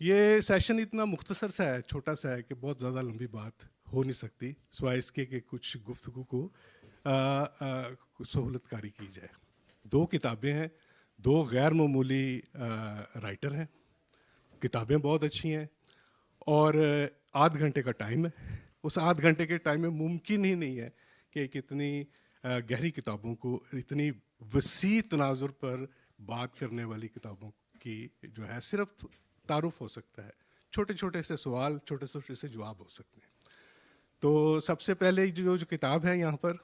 یہ سیشن اتنا مختصر سا ہے، چھوٹا سا ہے کہ بہت زیادہ لمبی بات ہو نہیں سکتی، سوائے اس کے کہ کچھ گفتگو کو سہولت کاری کی جائے۔ 2 کتابیں ہیں، 2 غیر معمولی رائٹر ہیں، کتابیں بہت اچھی ہیں، اور آدھ گھنٹے کا ٹائم ہے۔ اس آدھ گھنٹے کے ٹائم میں ممکن ہی نہیں ہے کہ کتنی گہری کتابوں کو، اتنی وسیع تناظر پر بات کرنے والی کتابوں کی جو ہے صرف تعارف ہو سکتا ہے، چھوٹے چھوٹے سے سوال، چھوٹے چھوٹے سے جواب ہو سکتے ہیں۔ تو سب سے پہلے جو کتاب ہے یہاں پر،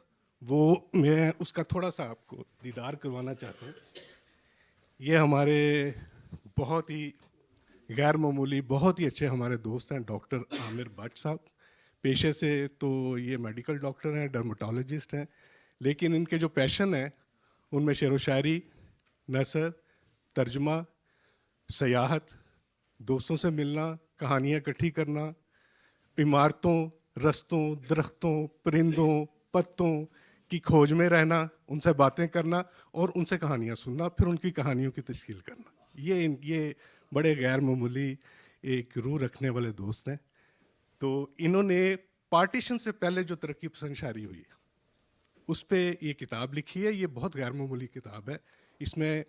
وہ میں اس کا تھوڑا سا آپ کو دیدار کروانا چاہتا ہوں۔ یہ ہمارے بہت ہی غیر معمولی، بہت ہی اچھے ہمارے دوست ہیں، ڈاکٹر عامر بٹ صاحب۔ پیشے سے تو یہ میڈیکل ڈاکٹر ہیں، ڈرمٹالوجسٹ ہیں، لیکن ان کے جو پیشن ہیں ان میں شعر و شاعری، نثر، ترجمہ، سیاحت، دوستوں سے ملنا، کہانیاں اکٹھی کرنا، عمارتوں، رستوں، درختوں، پرندوں، پتوں کی کھوج میں رہنا، ان سے باتیں کرنا اور ان سے کہانیاں سننا، پھر ان کی کہانیوں کی تشکیل کرنا۔ یہ بڑے غیر معمولی ایک روح رکھنے والے دوست ہیں۔ تو انہوں نے پارٹیشن سے پہلے جو ترقی پسند شاعری ہوئی ہے اس پہ یہ کتاب لکھی ہے۔ یہ بہت غیر معمولی کتاب ہے۔ اس میں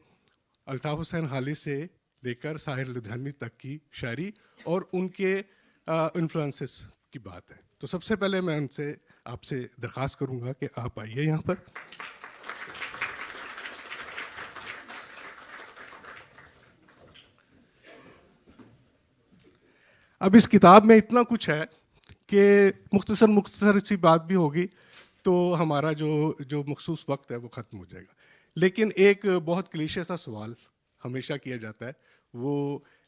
الطاف حسین حالی سے لے کر ساحر لدھیانوی تک کی شاعری اور ان کے انفلوئنسز کی بات ہے۔ تو سب سے پہلے میں آپ سے درخواست کروں گا کہ آپ آئیے یہاں پر۔ اب اس کتاب میں اتنا کچھ ہے کہ مختصر سی بات بھی ہوگی تو ہمارا جو مخصوص وقت ہے وہ ختم ہو جائے گا۔ لیکن ایک بہت کلیشے سا سوال ہمیشہ کیا جاتا ہے،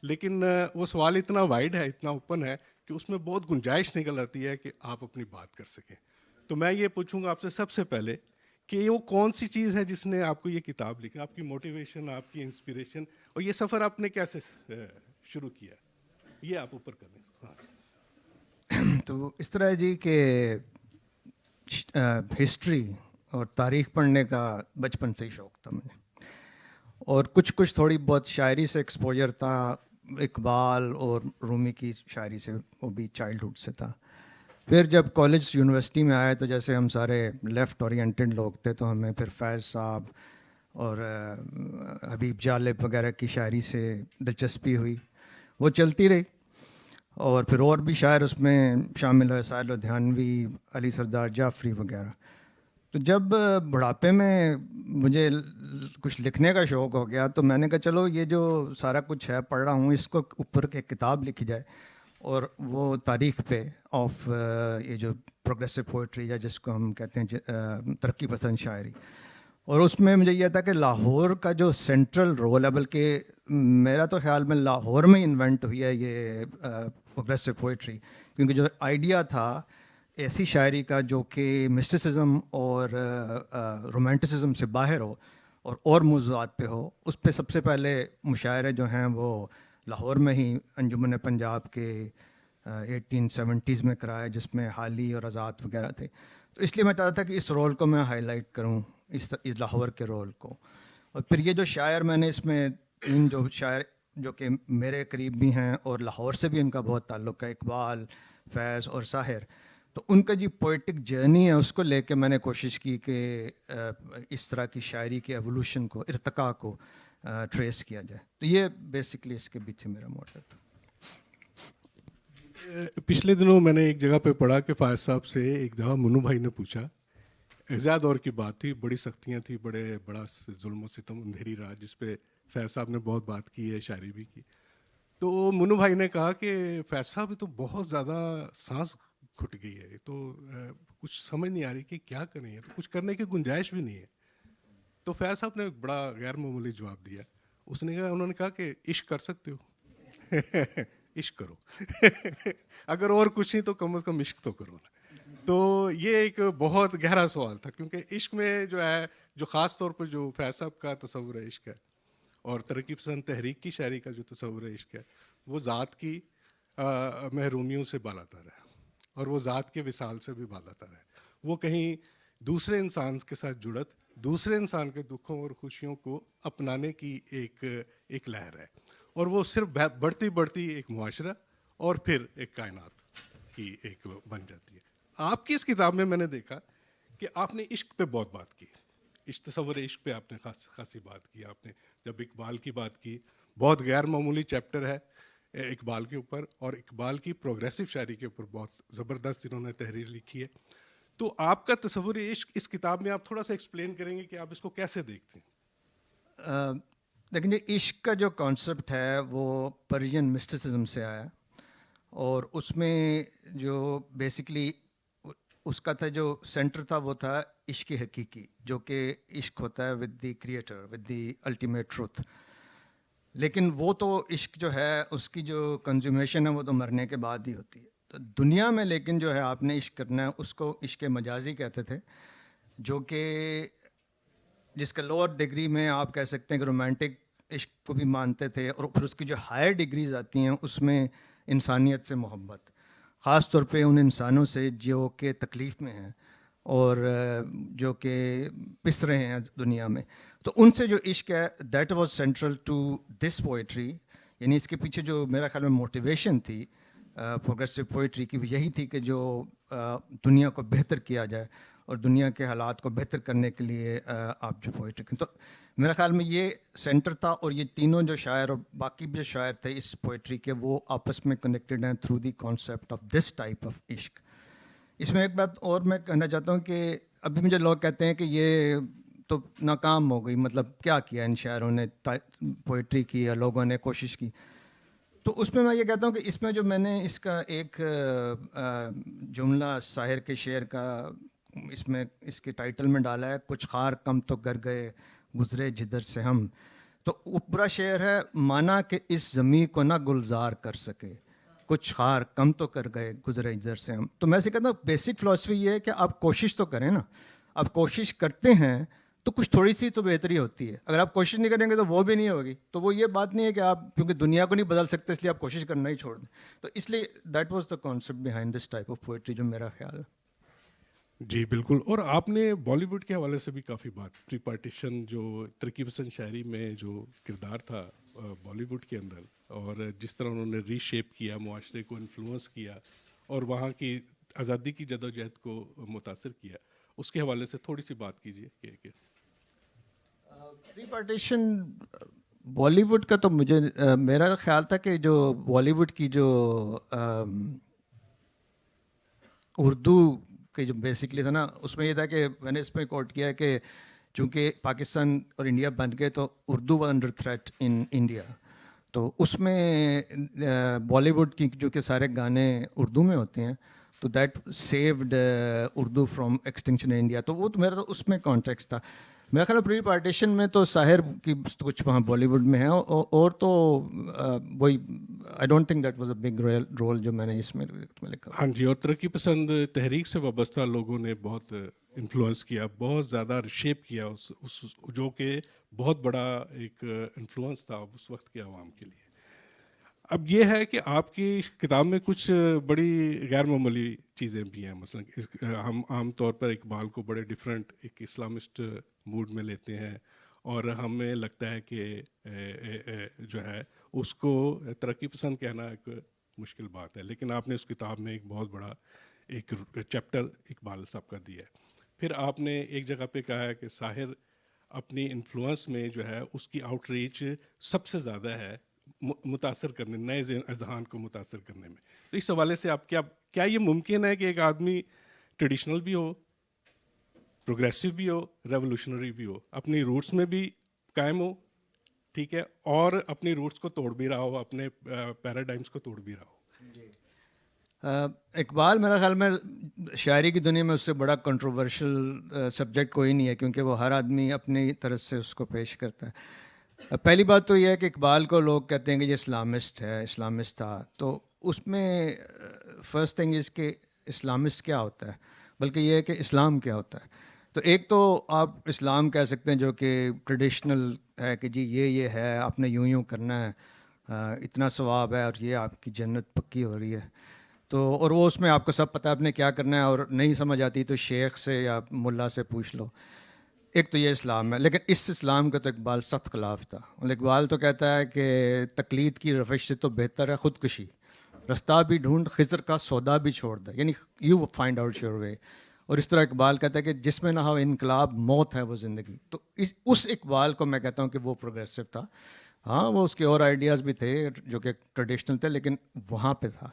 لیکن وہ سوال اتنا وائڈ ہے، اتنا اوپن ہے کہ اس میں بہت گنجائش نکل آتی ہے کہ آپ اپنی بات کر سکیں۔ تو میں یہ پوچھوں گا آپ سے سب سے پہلے کہ وہ کون سی چیز ہے جس نے آپ کو یہ کتاب لکھی، آپ کی موٹیویشن، آپ کی انسپریشن، اور یہ سفر آپ نے کیسے شروع کیا؟ یہ آپ اوپر کر دیں۔ ہاں تو اس طرح ہے جی کہ ہسٹری اور تاریخ پڑھنے کا بچپن سے ہی شوق تھا مجھے، اور کچھ تھوڑی بہت شاعری سے ایکسپوجر تھا، اقبال اور رومی کی شاعری سے، وہ بھی چائلڈہڈ سے تھا۔ پھر جب کالج یونیورسٹی میں آئے تو جیسے ہم سارے لیفٹ اورینٹڈ لوگ تھے تو ہمیں پھر فیض صاحب اور حبیب جالب وغیرہ کی شاعری سے دلچسپی ہوئی، وہ چلتی رہی، اور پھر اور بھی شاعر اس میں شامل ہوئے، ساحر لدھیانوی، علی سردار جعفری وغیرہ۔ تو جب بڑھاپے میں مجھے کچھ لکھنے کا شوق ہو گیا تو میں نے کہا چلو یہ جو سارا کچھ ہے پڑھ رہا ہوں اس کو اوپر ایک کتاب لکھی جائے، اور وہ تاریخ پہ آف یہ جو پروگریسو پوئٹری یا جس کو ہم کہتے ہیں ترقی پسند شاعری۔ اور اس میں مجھے یہ تھا کہ لاہور کا جو سینٹرل رول ہے، بلکہ میرا تو خیال میں لاہور میں انوینٹ ہوئی ہے یہ پروگریسو پوئٹری، کیونکہ جو آئیڈیا تھا ایسی شاعری کا جو کہ مسٹسزم اور رومانٹسزم سے باہر ہو اور موضوعات پہ ہو، اس پہ سب سے پہلے مشاعرے جو ہیں وہ لاہور میں ہی انجمن پنجاب کے 1870s میں کرائے، جس میں حالی اور آزاد وغیرہ تھے۔ تو اس لیے میں چاہتا تھا کہ اس رول کو میں ہائی لائٹ کروں، اس لاہور کے رول کو۔ اور پھر یہ جو شاعر میں نے اس میں 3 جو شاعر جو کہ میرے قریب بھی ہیں اور لاہور سے بھی ان کا بہت تعلق ہے، اقبال، فیض اور ساحر، تو ان کا جو پوئٹک جرنی ہے اس کو لے کے میں نے کوشش کی کہ اس طرح کی شاعری کے ایوولوشن کو، ارتقاء کو ٹریس کیا جائے۔ تو یہ بیسکلی اس کے پیچھے میرا موٹو تھا۔ پچھلے دنوں میں نے ایک جگہ پہ پڑھا کہ فائز صاحب سے ایک دفعہ منو بھائی نے پوچھا، اعزاز دور کی بات تھی، بڑی سختیاں تھیں، بڑا ظلم و ستم اندھیری رات، جس پہ فیض صاحب نے بہت بات کی ہے، شاعری بھی کی۔ تو منو بھائی نے کہا کہ فیض صاحب یہ تو بہت زیادہ سانس گھٹ گئی ہے، تو کچھ سمجھ نہیں آ رہی کہ کیا کریں، تو کچھ کرنے کی گنجائش بھی نہیں ہے۔ تو فیض صاحب نے ایک بڑا غیر معمولی جواب دیا، انہوں نے کہا کہ عشق کر سکتے ہو عشق کرو اگر اور کچھ نہیں تو کم از کم عشق تو کرو نا۔ تو یہ ایک بہت گہرا سوال تھا، کیونکہ عشق میں جو ہے، جو خاص طور پر جو فیض صاحب کا تصور ہے عشق ہے، اور ترقی پسند تحریک کی شاعری کا جو تصور ہے عشق ہے، وہ ذات کی محرومیوں سے بالاتر ہے، اور وہ ذات کے وصال سے بھی بالاتر ہے۔ وہ کہیں دوسرے انسان کے ساتھ جڑت، دوسرے انسان کے دکھوں اور خوشیوں کو اپنانے کی ایک لہر ہے، اور وہ صرف بڑھتی بڑھتی ایک معاشرہ اور پھر ایک کائنات کی ایک بن جاتی ہے. آپ کی اس کتاب میں نے دیکھا کہ آپ نے عشق پہ بہت بات کی, تصور عشق پہ آپ نے خاصی بات کی. آپ نے جب اقبال کی بات کی, بہت غیر معمولی چیپٹر ہے اقبال کے اوپر, اور اقبال کی پروگریسو شاعری کے اوپر بہت زبردست انہوں نے تحریر لکھی ہے. تو آپ کا تصور عشق اس کتاب میں آپ تھوڑا سا ایکسپلین کریں گے کہ آپ اس کو کیسے دیکھتے ہیں؟ لیکن یہ عشق کا جو کانسیپٹ ہے وہ پرشین مسٹسزم سے آیا, اور اس میں جو بیسکلی اس کا تھا جو سینٹر تھا وہ تھا عشق حقیقی, جو کہ عشق ہوتا ہے with the creator, with the ultimate truth. لیکن وہ تو عشق جو ہے اس کی جو کنزیومیشن ہے وہ تو مرنے کے بعد ہی ہوتی ہے. تو دنیا میں لیکن جو ہے آپ نے عشق کرنا ہے اس کو عشق مجازی کہتے تھے, جو کہ جس کا لوور ڈگری میں آپ کہہ سکتے ہیں کہ رومانٹک عشق کو بھی مانتے تھے, اور پھر اس کی جو ہائر ڈگریز آتی ہیں اس میں انسانیت سے محبت, خاص طور پہ ان انسانوں سے جو کہ تکلیف میں ہیں اور جو کہ پس رہے ہیں دنیا میں. تو ان سے جو عشق ہے that was central to this poetry. یعنی اس کے پیچھے جو میرا خیال میں موٹیویشن تھی پروگریسو پوئٹری کی, وہ یہی تھی کہ جو دنیا کو بہتر کیا جائے اور دنیا کے حالات کو بہتر کرنے کے لیے آپ جو پوئٹری کریں. تو میرا خیال میں یہ سینٹر تھا, اور یہ تینوں جو شاعر اور باقی بھی جو شاعر تھے اس پوئٹری کے, وہ آپس میں کنیکٹڈ ہیں through the concept of this type of عشق. اس میں ایک بات اور میں کہنا چاہتا ہوں کہ ابھی مجھے لوگ کہتے ہیں کہ یہ تو ناکام ہو گئی, مطلب کیا کیا ان شاعروں نے, پوئٹری کی یا لوگوں نے کوشش کی. تو اس میں یہ کہتا ہوں کہ اس میں جو میں نے اس کا ایک جملہ ساحر کے شعر کا اس میں اس کے ٹائٹل میں ڈالا ہے, کچھ خار کم تو گر گئے گزرے جدھر سے ہم. تو وہ پورا شعر ہے, مانا کہ اس زمیں کو نہ گلزار کر سکے, کچھ خار کم تو کر گئے گزرے جدھر سے ہم. تو میں سے کہتا ہوں بیسک فلاسفی یہ ہے کہ آپ کوشش تو کریں نا. آپ کوشش کرتے ہیں تو کچھ تھوڑی سی تو بہتری ہوتی ہے. اگر آپ کوشش نہیں کریں گے تو وہ بھی نہیں ہوگی. تو وہ یہ بات نہیں ہے کہ آپ کیونکہ دنیا کو نہیں بدل سکتے اس لیے آپ کوشش کرنا ہی چھوڑ دیں. تو اس لیے that was the concept behind this type of poetry, جو میرا خیال ہے. جی بالکل. اور آپ نے بالی ووڈ کے حوالے سے بھی کافی بات, پری پارٹیشن جو ترقی پسند شاعری میں جو کردار تھا بالی ووڈ کے اندر, اور جس طرح انہوں نے ری شیپ کیا, معاشرے کو انفلوئنس کیا اور وہاں کی آزادی کی جدوجہد کو متاثر کیا, اس کے حوالے سے تھوڑی سی بات کیجیے. کہ پری پارٹیشن بالی ووڈ کا تو مجھے میرا خیال تھا کہ جو بالی ووڈ کی جو اردو کے جو بیسکلی تھا نا, اس میں یہ تھا کہ میں نے اس میں کوٹ کیا ہے کہ چونکہ پاکستان اور انڈیا بن گئے تو Urdu was under threat in India. تو اس میں بالی ووڈ کی جو کہ سارے گانے اردو میں ہوتے ہیں, تو that saved Urdu from extinction in India. تو وہ تو میرا تو اس میں کانٹیکس تھا. میرا خیال ہے پری پارٹیشن میں تو ساحر کی کچھ وہاں بالی ووڈ میں ہے, اور تو وہی I don't think that was a big role جو میں نے اس میں لکھا. ہاں جی. اور ترقی پسند تحریک سے وابستہ لوگوں نے بہت انفلوئنس کیا, بہت زیادہ شیپ کیا اس جو کہ بہت بڑا ایک انفلوئنس تھا اس وقت کے عوام کے لیے. اب یہ ہے کہ آپ کی کتاب میں کچھ بڑی غیر معمولی چیزیں بھی ہیں. مثلا ہم عام طور پر اقبال کو بڑے ڈفرینٹ ایک اسلامسٹ موڈ میں لیتے ہیں, اور ہمیں لگتا ہے کہ جو ہے اس کو ترقی پسند کہنا ایک مشکل بات ہے. لیکن آپ نے اس کتاب میں ایک بہت بڑا ایک چیپٹر اقبال صاحب کا دیا ہے. پھر آپ نے ایک جگہ پہ کہا ہے کہ ساحر اپنی انفلوئنس میں جو ہے اس کی آؤٹ ریچ سب سے زیادہ ہے متاثر کرنے, نئے اذہان کو متاثر کرنے میں. تو اس حوالے سے آپ کیا یہ ممکن ہے کہ ایک آدمی ٹریڈیشنل بھی ہو, پروگریسو بھی ہو, ریولوشنری بھی ہو, اپنی روٹس میں بھی قائم ہو, ٹھیک ہے, اور اپنی روٹس کو توڑ بھی رہا ہو, اپنے پیراڈائمس کو توڑ بھی رہا ہو. اقبال میرا خیال میں شاعری کی دنیا میں اس سے بڑا کنٹروورشل سبجیکٹ کوئی نہیں ہے, کیونکہ وہ ہر آدمی اپنی طرف سے اس کو پیش کرتا ہے. پہلی بات تو یہ ہے کہ اقبال کو لوگ کہتے ہیں کہ یہ اسلامسٹ ہے, اسلامسٹ تھا. تو اس میں فرسٹ تھنگ از کہ اسلامسٹ کیا ہوتا ہے, بلکہ یہ ہے کہ اسلام کیا ہوتا ہے. تو ایک تو آپ اسلام کہہ سکتے ہیں جو کہ ٹریڈیشنل ہے کہ جی یہ ہے, آپ نے یوں کرنا ہے, اتنا ثواب ہے اور یہ آپ کی جنت پکی ہو رہی ہے. تو اور وہ اس میں آپ کو سب پتہ ہے آپ نے کیا کرنا ہے, اور نہیں سمجھ آتی تو شیخ سے یا ملا سے پوچھ لو. ایک تو یہ اسلام ہے، لیکن اس اسلام کا تو اقبال سخت خلاف تھا. اقبال تو کہتا ہے کہ تقلید کی روش سے تو بہتر ہے خودکشی، رستہ بھی ڈھونڈ خضر کا سودا بھی چھوڑ دے، یعنی you find out your way. اور اس طرح اقبال کہتا ہے کہ جس میں نہ ہو انقلاب موت ہے وہ زندگی. تو اس اقبال کو میں کہتا ہوں کہ وہ پروگریسو تھا. ہاں وہ اس کے اور آئیڈیاز بھی تھے جو کہ ٹریڈیشنل تھے، لیکن وہاں پہ تھا.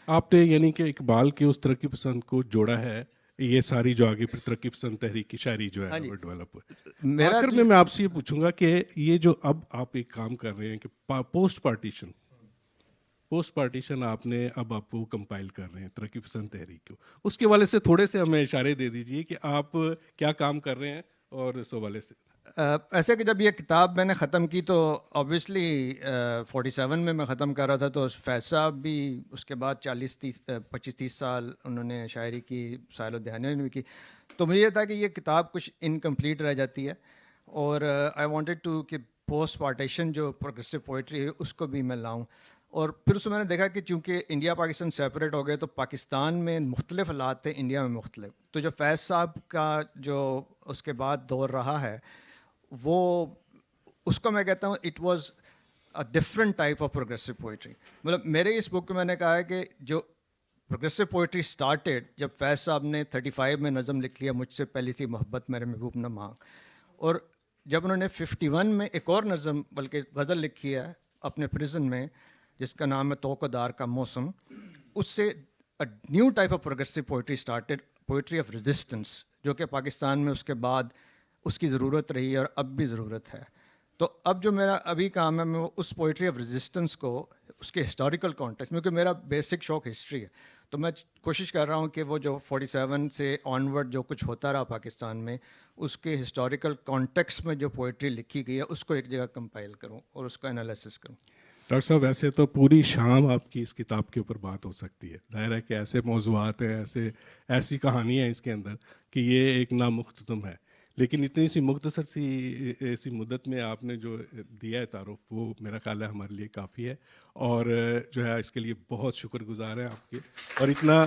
آپ نے یعنی کہ اقبال کے اس ترقی پسند کو جوڑا ہے یہ ساری جو آگے پھر ترقی پسند تحریک کی شاعری جو ہے وہ ڈیولپ ہوئی. آخر میں آپ سے یہ پوچھوں گا کہ یہ جو اب آپ ایک کام کر رہے ہیں کہ پوسٹ پارٹیشن آپ نے اب آپ وہ کمپائل کر رہے ہیں ترقی پسند تحریک کو، اس کے حوالے سے تھوڑے سے ہمیں اشارے دے دیجیے کہ آپ کیا کام کر رہے ہیں اور اس حوالے سے. ایسے کہ جب یہ کتاب میں نے ختم کی تو آبویسلی 47 میں ختم کر رہا تھا، تو فیض صاحب بھی اس کے بعد 25-30 سال انہوں نے شاعری کی، سائل الدہانی نے بھی کی. تو مجھے یہ تھا کہ یہ کتاب کچھ انکمپلیٹ رہ جاتی ہے، اور آئی وانٹیڈ ٹو کہ پوسٹ پارٹیشن جو پروگریسو پوئٹری ہے اس کو بھی میں لاؤں. اور پھر اس میں نے دیکھا کہ چونکہ انڈیا پاکستان سیپریٹ ہو گئے تو پاکستان میں مختلف حالات تھے، انڈیا میں مختلف. تو جو فیض صاحب کا جو اس کے بعد دور رہا ہے وہ اس کو میں کہتا ہوں it was a different type of progressive poetry. مطلب میرے اس بک میں نے کہا ہے کہ جو پروگریسو پوئٹری اسٹارٹیڈ جب فیض صاحب نے 35 میں نظم لکھ لیا مجھ سے پہلی تھی محبت میرے محبوب نہ مانگ، اور جب انہوں نے 51 میں ایک اور نظم بلکہ غزل لکھی ہے اپنے پرزن میں جس کا نام ہے توقع دار کا موسم، اس سے new type of progressive poetry started, poetry of resistance, جو کہ پاکستان میں اس کے بعد اس کی ضرورت رہی اور اب بھی ضرورت ہے. تو اب جو میرا ابھی کام ہے میں اس پوئٹری آف ریزسٹنس کو اس کے ہسٹوریکل کانٹیکسٹ، کیونکہ میرا بیسک شوق ہسٹری ہے، تو میں کوشش کر رہا ہوں کہ وہ جو 47 سے آنورڈ جو کچھ ہوتا رہا پاکستان میں اس کے ہسٹوریکل کانٹیکسٹ میں جو پوئٹری لکھی گئی ہے اس کو ایک جگہ کمپائل کروں اور اس کا انالیسس کروں. ڈاکٹر صاحب ویسے تو پوری شام آپ کی اس کتاب کے اوپر بات ہو سکتی ہے، ظاہر ہے کہ ایسے موضوعات ہیں، ایسی کہانی ہے اس کے اندر کہ یہ ایک نامختتم ہے، لیکن اتنی سی مختصر سی مدت میں آپ نے جو دیا ہے تعارف وہ میرا خیال ہے ہمارے لیے کافی ہے، اور جو ہے اس کے لیے بہت شکر گزار ہیں آپ کے، اور اتنا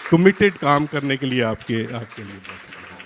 کمیٹیڈ کام کرنے کے لیے آپ کے لیے بہت